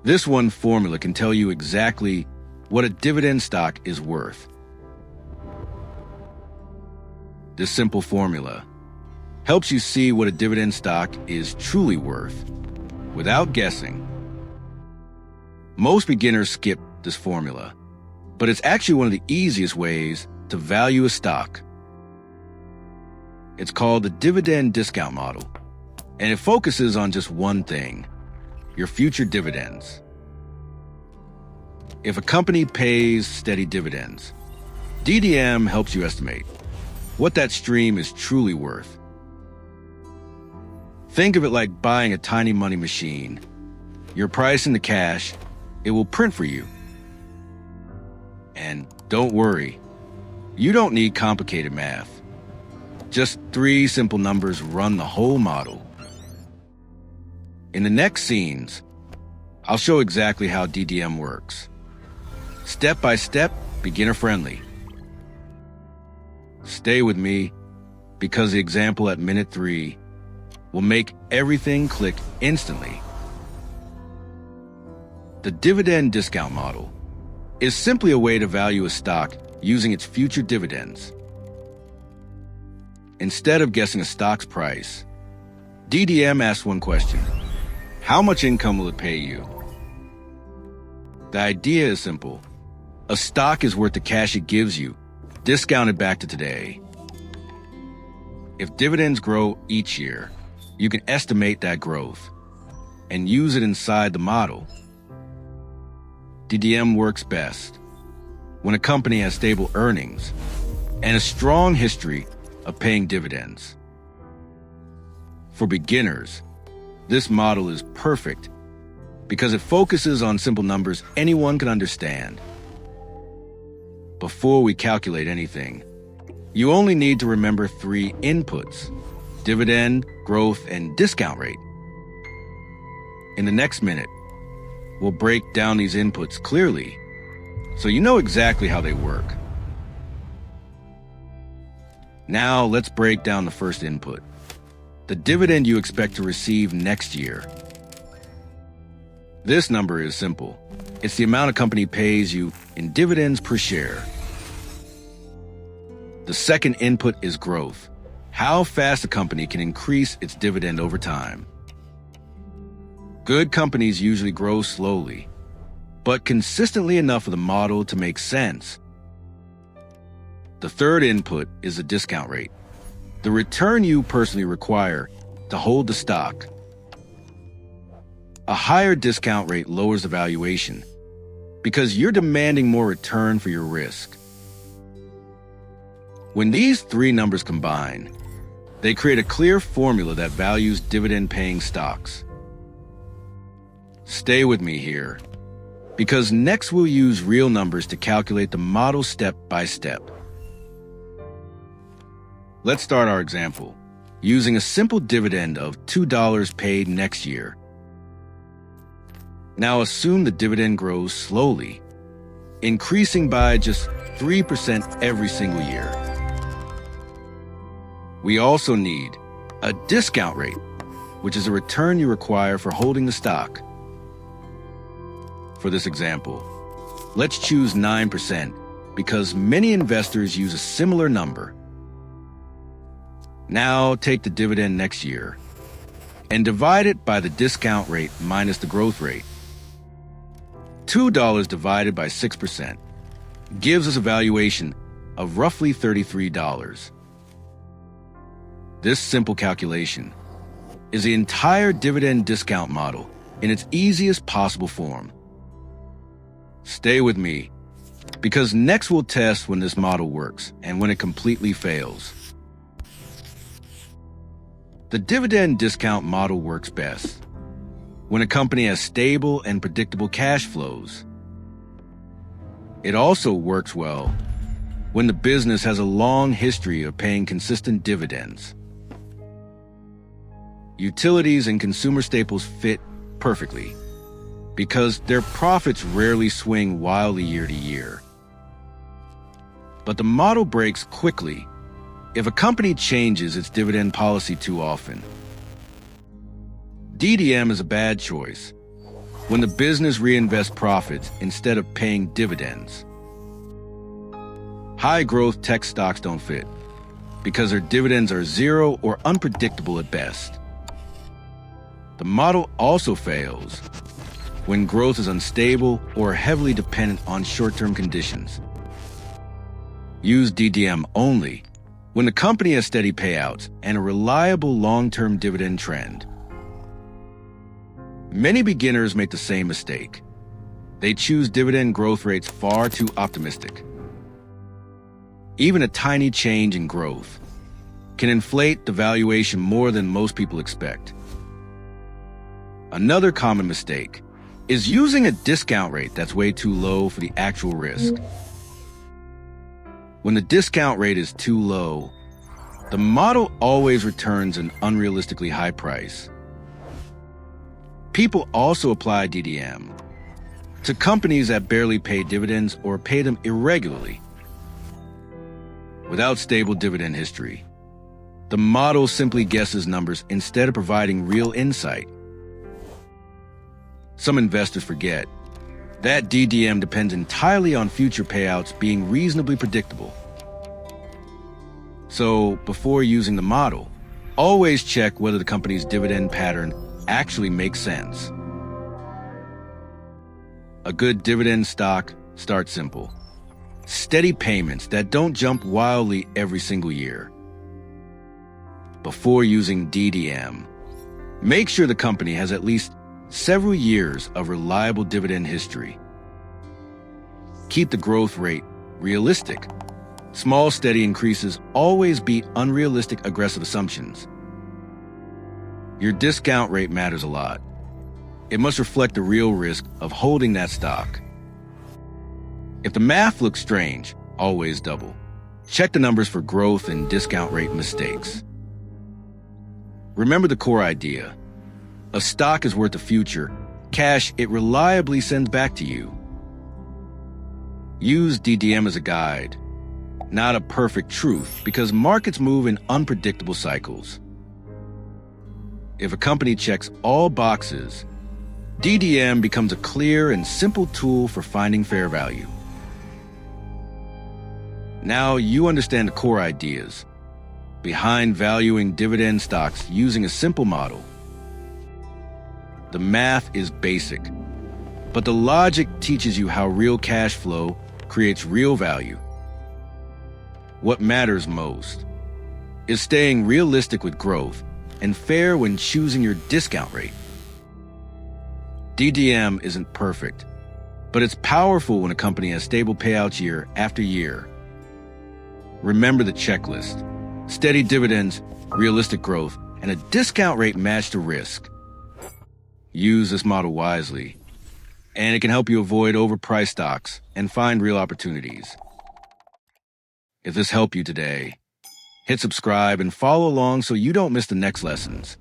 This one formula can tell you exactly what a dividend stock is worth. This simple formula helps you see what a dividend stock is truly worth without guessing. Most beginners skip this formula, but it's actually one of the easiest ways to value a stock. It's called the dividend discount model, and it focuses on just one thing: your future dividends. If a company pays steady dividends, DDM helps you estimate what that stream is truly worth. Think of it like buying a tiny money machine. Your price in the cash, it will print for you. And don't worry, you don't need complicated math. Just 3 simple numbers run the whole model. In the next scenes, I'll show exactly how DDM works. Step by step, beginner friendly. Stay with me, because the example at minute 3 will make everything click instantly. The dividend discount model is simply a way to value a stock using its future dividends. Instead of guessing a stock's price, DDM asks one question: how much income will it pay you? The idea is simple. A stock is worth the cash it gives you, discounted back to today. If dividends grow each year, you can estimate that growth and use it inside the model. DDM works best when a company has stable earnings and a strong history of paying dividends. For beginners, this model is perfect because it focuses on simple numbers anyone can understand. Before we calculate anything, you only need to remember 3 inputs: dividend, growth, and discount rate. In the next minute, we'll break down these inputs clearly so you know exactly how they work. Now let's break down the first input: the dividend you expect to receive next year. This number is simple. It's the amount a company pays you in dividends per share. The second input is growth: how fast a company can increase its dividend over time. Good companies usually grow slowly, but consistently enough for the model to make sense. The third input is the discount rate, the return you personally require to hold the stock. A higher discount rate lowers the valuation because you're demanding more return for your risk. When these 3 numbers combine, they create a clear formula that values dividend-paying stocks. Stay with me here, because next we'll use real numbers to calculate the model step by step. Let's start our example using a simple dividend of $2 paid next year. Now assume the dividend grows slowly, increasing by just 3% every single year. We also need a discount rate, which is a return you require for holding the stock. For this example, let's choose 9% because many investors use a similar number. Now take the dividend next year and divide it by the discount rate minus the growth rate. $2 divided by 6% gives us a valuation of roughly $33. This simple calculation is the entire dividend discount model in its easiest possible form. Stay with me, because next we'll test when this model works and when it completely fails. The dividend discount model works best when a company has stable and predictable cash flows. It also works well when the business has a long history of paying consistent dividends. Utilities and consumer staples fit perfectly because their profits rarely swing wildly year to year. But the model breaks quickly if a company changes its dividend policy too often. DDM is a bad choice when the business reinvests profits instead of paying dividends. High-growth tech stocks don't fit because their dividends are zero or unpredictable at best. The model also fails when growth is unstable or heavily dependent on short-term conditions. Use DDM only when the company has steady payouts and a reliable long-term dividend trend. Many beginners make the same mistake. They choose dividend growth rates far too optimistic. Even a tiny change in growth can inflate the valuation more than most people expect. Another common mistake is using a discount rate that's way too low for the actual risk. When the discount rate is too low, the model always returns an unrealistically high price. People also apply DDM to companies that barely pay dividends or pay them irregularly. Without stable dividend history, the model simply guesses numbers instead of providing real insight. Some investors forget that DDM depends entirely on future payouts being reasonably predictable. So, before using the model, always check whether the company's dividend pattern actually makes sense. A good dividend stock starts simple. Steady payments that don't jump wildly every single year. Before using DDM, make sure the company has at least several years of reliable dividend history. Keep the growth rate realistic. Small, steady increases always beat unrealistic, aggressive assumptions. Your discount rate matters a lot. It must reflect the real risk of holding that stock. If the math looks strange, always double. Check the numbers for growth and discount rate mistakes. Remember the core idea. A stock is worth the future cash it reliably sends back to you. Use DDM as a guide, not a perfect truth, because markets move in unpredictable cycles. If a company checks all boxes, DDM becomes a clear and simple tool for finding fair value. Now you understand the core ideas behind valuing dividend stocks using a simple model. The math is basic, but the logic teaches you how real cash flow creates real value. What matters most is staying realistic with growth and fair when choosing your discount rate. DDM isn't perfect, but it's powerful when a company has stable payouts year after year. Remember the checklist: steady dividends, realistic growth, and a discount rate matched to risk. Use this model wisely, and it can help you avoid overpriced stocks and find real opportunities. If this helped you today, hit subscribe and follow along so you don't miss the next lessons.